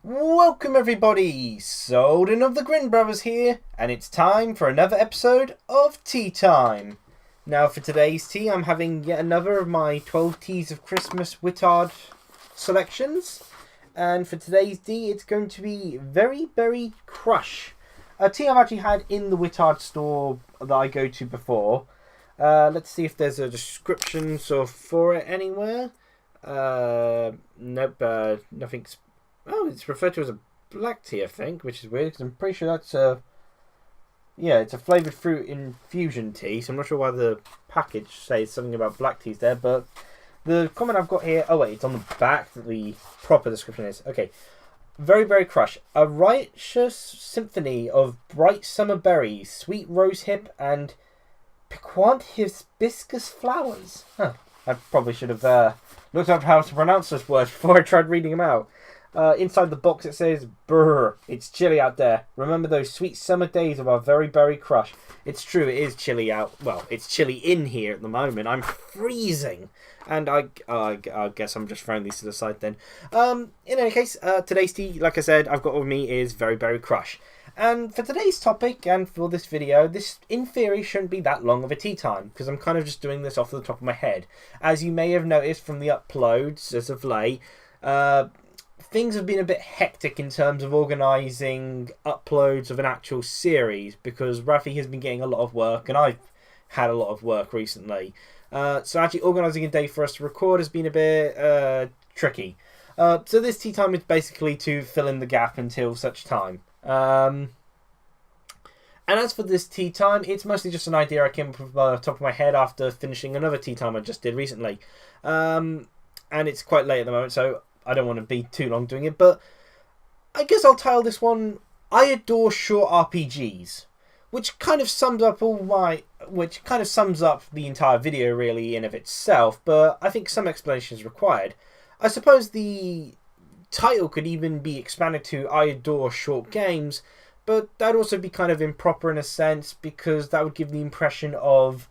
Welcome everybody, Souldin of the Grin Brothers here, and it's time for another episode of Tea Time. Now for today's tea, I'm having yet another of my 12 Teas of Christmas Wittard selections. And for today's tea, it's going to be Very Berry Crush. A tea I've actually had in the Wittard store that I go to before. Let's see if there's a description for it anywhere. Nope, nothing's... Oh, it's referred to as a black tea, I think, which is weird, because I'm pretty sure that's a... Yeah, it's a flavoured fruit infusion tea, so I'm not sure why the package says something about black teas there, but the comment I've got here... Oh, wait, it's on the back that the proper description is. Okay. Very Berry Crush. A righteous symphony of bright summer berries, sweet rosehip, and piquant hibiscus flowers. Huh. I probably should have looked up how to pronounce this word before I tried reading them out. Inside the box it says, "Brr, it's chilly out there. Remember those sweet summer days of our Very Berry Crush." It's true, it is chilly out. Well, it's chilly in here at the moment. I'm freezing. And I guess I'm just throwing these to the side then. In any case, today's tea, like I said, I've got with me is Very Berry Crush. And for today's topic, and for this video, this in theory shouldn't be that long of a tea time, because I'm kind of just doing this off the top of my head. As you may have noticed from the uploads as of late, things have been a bit hectic in terms of organising uploads of an actual series, because Rafi has been getting a lot of work, and I've had a lot of work recently. So actually organising a day for us to record has been a bit tricky. So this tea time is basically to fill in the gap until such time. And as for this tea time, it's mostly just an idea I came up with the top of my head after finishing another tea time I just did recently. And it's quite late at the moment, so I don't want to be too long doing it, but I guess I'll title this one, I Adore Short RPGs, which kind of sums up the entire video really in of itself, but I think some explanation is required. I suppose the title could even be expanded to I Adore Short Games, but that'd also be kind of improper in a sense, because that would give the impression of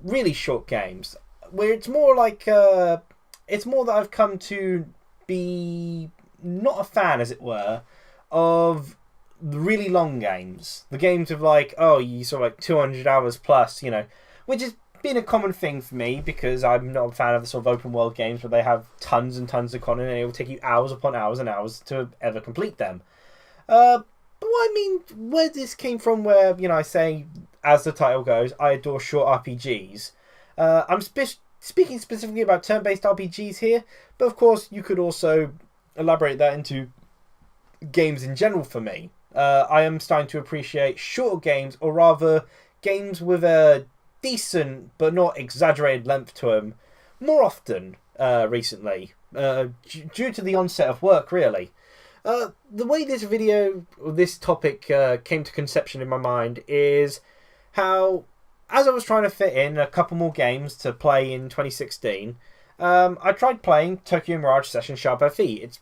really short games, where it's more like, it's more that I've come to be not a fan, as it were, of the really long games. The games of like, oh, you saw like 200 hours plus, you know, which has been a common thing for me, because I'm not a fan of the sort of open world games where they have tons and tons of content and it will take you hours upon hours and hours to ever complete them. But what I mean, where this came from, where, you know, I say, as the title goes, I adore short RPGs. I'm speaking specifically about turn-based RPGs here, but of course you could also elaborate that into games in general for me. I am starting to appreciate shorter games, or rather games with a decent but not exaggerated length to them, more often recently, due to the onset of work really. The way this topic came to conception in my mind is how, as I was trying to fit in a couple more games to play in 2016, I tried playing Tokyo Mirage Session Sharp FE. It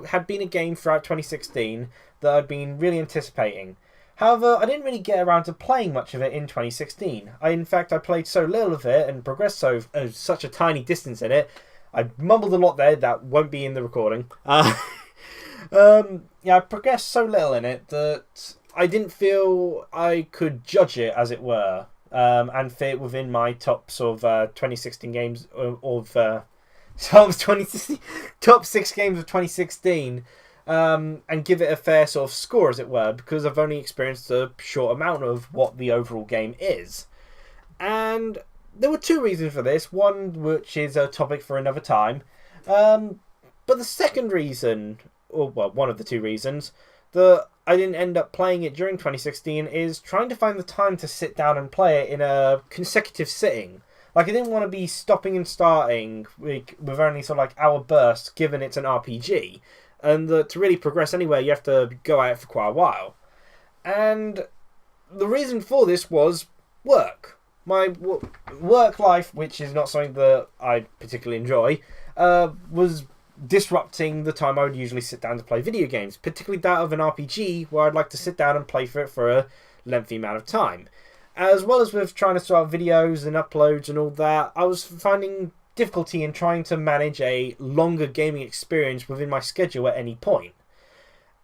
had been a game throughout 2016 that I'd been really anticipating. However, I didn't really get around to playing much of it in 2016. In fact, I played so little of it and progressed such a tiny distance in it. I mumbled a lot there that won't be in the recording. I progressed so little in it that I didn't feel I could judge it, as it were. And fit within my top sort of 2016 games top 6 games of 2016, and give it a fair sort of score, as it were, because I've only experienced a short amount of what the overall game is. And there were two reasons for this, one which is a topic for another time, but the second reason, or well, one of the two reasons that I didn't end up playing it during 2016 is trying to find the time to sit down and play it in a consecutive sitting. Like, I didn't want to be stopping and starting with only sort of like hour bursts, given it's an RPG. And to really progress anywhere, you have to go at it for quite a while. And the reason for this was work. My work life, which is not something that I particularly enjoy, was disrupting the time I would usually sit down to play video games, particularly that of an RPG where I'd like to sit down and play for it for a lengthy amount of time. As well as with trying to start videos and uploads and all that, I was finding difficulty in trying to manage a longer gaming experience within my schedule at any point.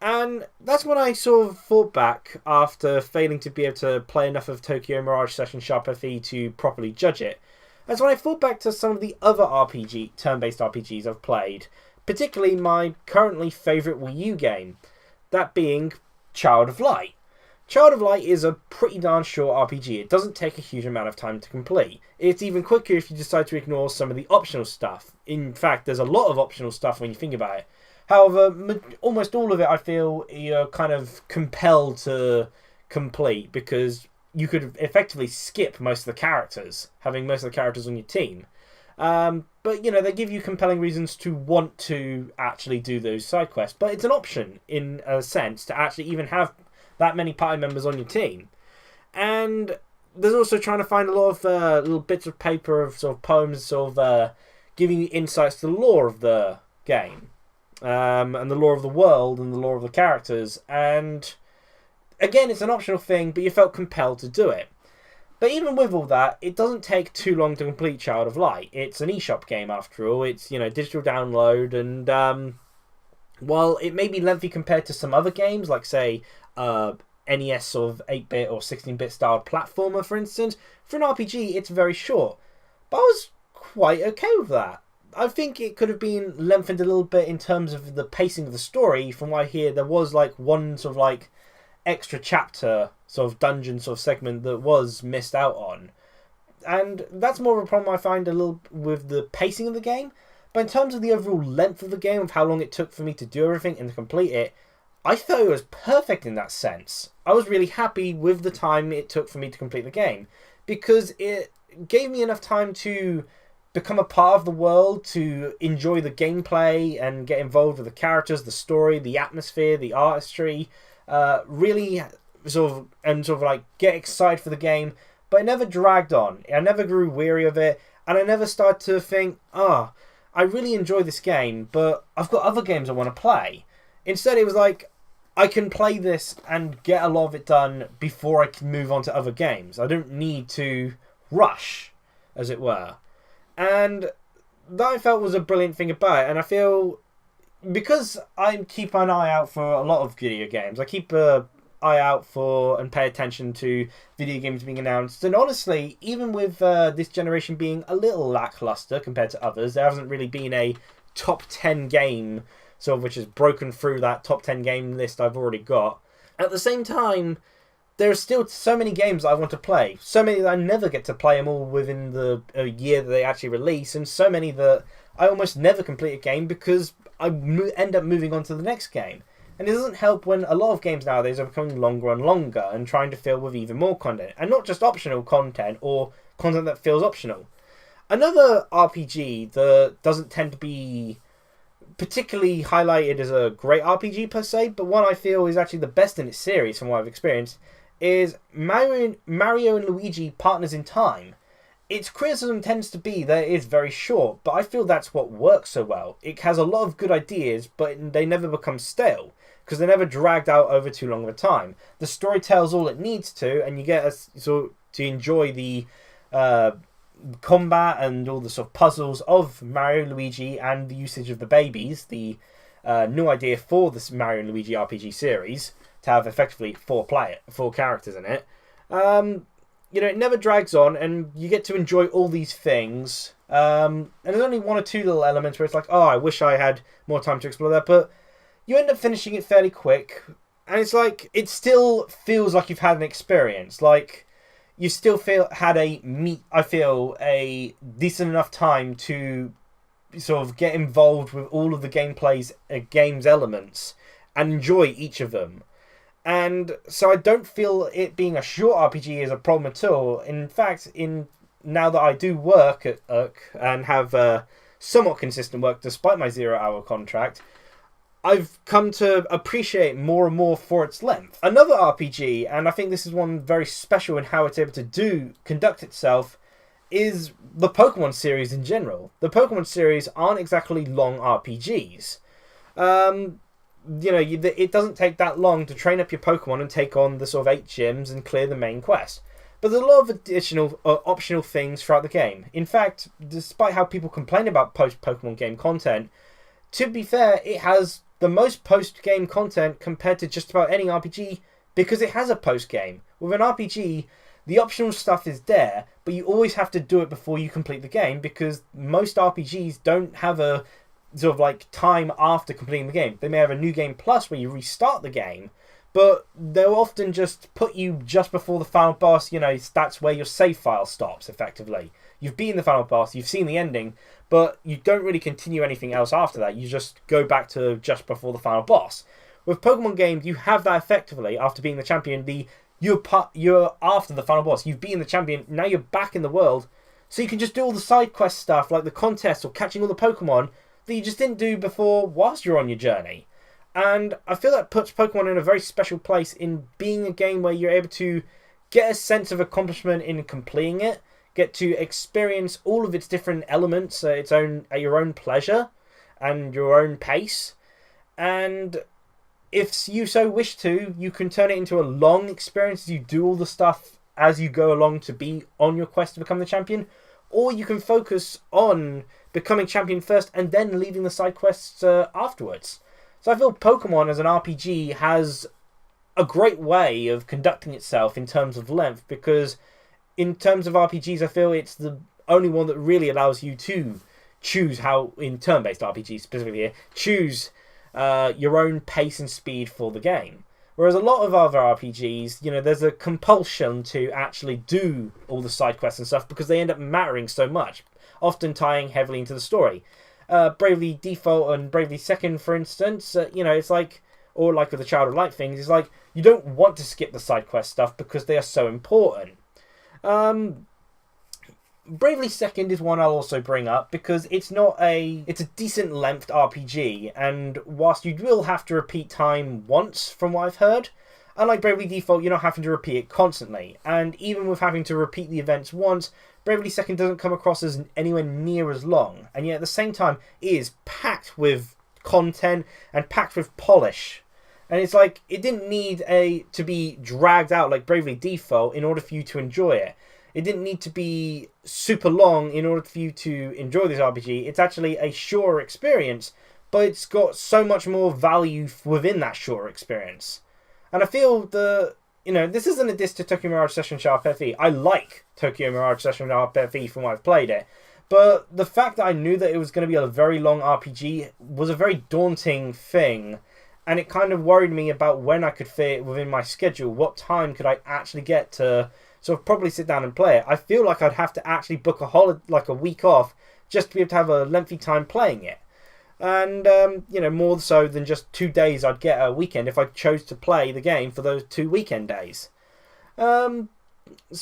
And that's when I sort of thought back after failing to be able to play enough of Tokyo Mirage Session Sharp FE to properly judge it. That's when I thought back to some of the other turn-based RPGs I've played, particularly my currently favourite Wii U game, that being Child of Light. Child of Light is a pretty darn short RPG. It doesn't take a huge amount of time to complete. It's even quicker if you decide to ignore some of the optional stuff. In fact, there's a lot of optional stuff when you think about it. However, almost all of it I feel you're kind of compelled to complete because you could effectively skip most of the characters, having most of the characters on your team. But, you know, they give you compelling reasons to want to actually do those side quests. But it's an option, in a sense, to actually even have that many party members on your team. And there's also trying to find a lot of little bits of paper of sort of poems, sort of giving you insights to the lore of the game. And the lore of the world and the lore of the characters. And again, it's an optional thing, but you felt compelled to do it. But even with all that, it doesn't take too long to complete Child of Light. It's an eShop game after all. It's, you know, digital download, and while it may be lengthy compared to some other games, like say NES sort of 8-bit or 16-bit styled platformer, for instance, for an RPG, it's very short. But I was quite okay with that. I think it could have been lengthened a little bit in terms of the pacing of the story. From what I hear, there was like one sort of like extra chapter sort of dungeon sort of segment that was missed out on. And that's more of a problem I find a little with the pacing of the game. But in terms of the overall length of the game, of how long it took for me to do everything and to complete it, I thought it was perfect in that sense. I was really happy with the time it took for me to complete the game, because it gave me enough time to become a part of the world, to enjoy the gameplay and get involved with the characters, the story, the atmosphere, the artistry, really sort of like get excited for the game. But it never dragged on. I never grew weary of it, and I never started to think, I really enjoy this game, but I've got other games I want to play. Instead, it was like, I can play this and get a lot of it done before I can move on to other games. I don't need to rush, as it were. And that I felt was a brilliant thing about it. And I feel, because I keep an eye out for a lot of video games, I keep an eye out for and pay attention to video games being announced. And honestly, even with this generation being a little lackluster compared to others, there hasn't really been a top 10 game sort of which has broken through that top 10 game list I've already got. At the same time, there are still so many games that I want to play. So many that I never get to play them all within the year that they actually release, and so many that I almost never complete a game because I end up moving on to the next game. And it doesn't help when a lot of games nowadays are becoming longer and longer and trying to fill with even more content. And not just optional content or content that feels optional. Another RPG that doesn't tend to be particularly highlighted as a great RPG per se, but one I feel is actually the best in its series from what I've experienced, is Mario and Luigi Partners in Time. Its criticism tends to be that it is very short, but I feel that's what works so well. It has a lot of good ideas, but they never become stale, because they're never dragged out over too long of a time. The story tells all it needs to, and you get to enjoy the combat and all the sort of puzzles of Mario, Luigi, and the usage of the babies, the new idea for this Mario and Luigi RPG series, to have effectively four characters in it. It never drags on, and you get to enjoy all these things. And there's only one or two little elements where it's like, I wish I had more time to explore that, but you end up finishing it fairly quick, and it's like, it still feels like you've had an experience. Like, you still had a decent enough time to sort of get involved with all of the game's elements and enjoy each of them. And so I don't feel it being a short RPG is a problem at all. In fact, now that I do work at URC and have somewhat consistent work despite my 0-hour contract, I've come to appreciate more and more for its length. Another RPG, and I think this is one very special in how it's able to conduct itself, is the Pokemon series in general. The Pokemon series aren't exactly long RPGs. It doesn't take that long to train up your Pokemon and take on the sort of 8 gyms and clear the main quest. But there's a lot of additional optional things throughout the game. In fact, despite how people complain about post-Pokemon game content, to be fair, it has the most post-game content compared to just about any RPG because it has a post-game. With an RPG, the optional stuff is there, but you always have to do it before you complete the game because most RPGs don't have a sort of like time after completing the game. They may have a new game plus where you restart the game, but they'll often just put you just before the final boss. You know, that's where your save file stops, effectively. You've beaten the final boss, you've seen the ending, but you don't really continue anything else after that. You just go back to just before the final boss. With Pokemon games, you have that effectively after being the champion. You're after the final boss. You've beaten the champion, now you're back in the world, so you can just do all the side quest stuff, like the contests or catching all the Pokemon, that you just didn't do before whilst you're on your journey. And I feel that puts Pokemon in a very special place in being a game where you're able to get a sense of accomplishment in completing it, get to experience all of its different elements at your own pleasure and your own pace. And if you so wish to, you can turn it into a long experience as you do all the stuff as you go along to be on your quest to become the champion, or you can focus on becoming champion first and then leaving the side quests afterwards. So I feel Pokemon as an RPG has a great way of conducting itself in terms of length, because in terms of RPGs, I feel it's the only one that really allows you to choose how, in turn-based RPGs specifically here, choose your own pace and speed for the game. Whereas a lot of other RPGs, you know, there's a compulsion to actually do all the side quests and stuff because they end up mattering so much, often tying heavily into the story. Bravely Default and Bravely Second, for instance, you know, it's like, or like with the Child of Light things, it's like you don't want to skip the side quest stuff because they are so important. Bravely Second is one I'll also bring up because it's a decent length RPG, and whilst you will have to repeat time once from what I've heard, unlike Bravely Default, you're not having to repeat it constantly. And even with having to repeat the events once, Bravely Second doesn't come across as anywhere near as long, and yet at the same time it is packed with content and packed with polish. And it's like, it didn't need to be dragged out like Bravely Default in order for you to enjoy it. It didn't need to be super long in order for you to enjoy this RPG. It's actually a shorter experience, but it's got so much more value within that shorter experience. And I feel this isn't a diss to Tokyo Mirage Session Sharp FE. I like Tokyo Mirage Session Sharp FE from what I've played it. But the fact that I knew that it was going to be a very long RPG was a very daunting thing. And it kind of worried me about when I could fit it within my schedule. What time could I actually get to sort of probably sit down and play it? I feel like I'd have to actually book a week off just to be able to have a lengthy time playing it. And, more so than just 2 days I'd get a weekend if I chose to play the game for those 2 weekend days. So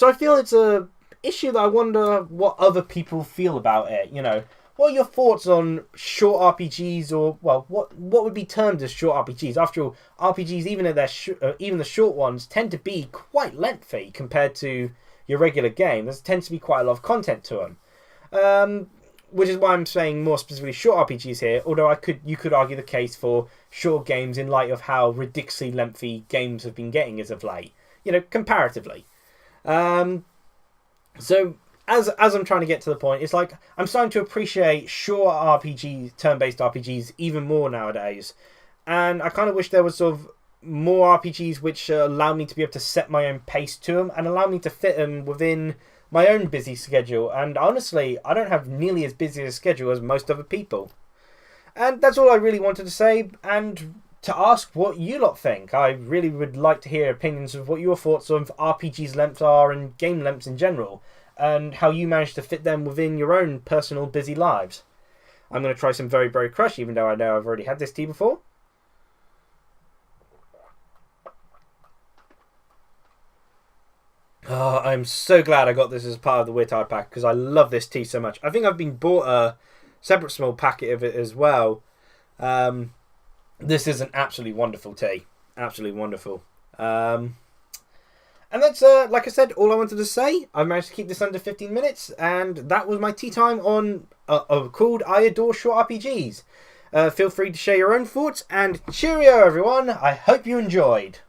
I feel it's a issue that I wonder what other people feel about it. You know, what are your thoughts on short RPGs, or, well, what would be termed as short RPGs? After all, RPGs, even the short ones, tend to be quite lengthy compared to your regular game. There tends to be quite a lot of content to them. Which is why I'm saying more specifically short RPGs here, although you could argue the case for short games in light of how ridiculously lengthy games have been getting as of late, comparatively. So as I'm trying to get to the point, it's like I'm starting to appreciate short RPGs, turn-based RPGs, even more nowadays. And I kind of wish there was sort of more RPGs which allow me to be able to set my own pace to them and allow me to fit them within my own busy schedule. And honestly, I don't have nearly as busy a schedule as most other people. And that's all I really wanted to say, and to ask what you lot think. I really would like to hear opinions of what your thoughts of RPGs lengths are and game lengths in general, and how you manage to fit them within your own personal busy lives. I'm going to try some Very Berry Crush, even though I know I've already had this tea before. Oh, I'm so glad I got this as part of the Weird Tide pack, because I love this tea so much. I think I've been bought a separate small packet of it as well. This is an absolutely wonderful tea. Absolutely wonderful. And that's, like I said, all I wanted to say. I managed to keep this under 15 minutes, and that was my tea time on called I Adore Short RPGs. Feel free to share your own thoughts, and cheerio everyone. I hope you enjoyed.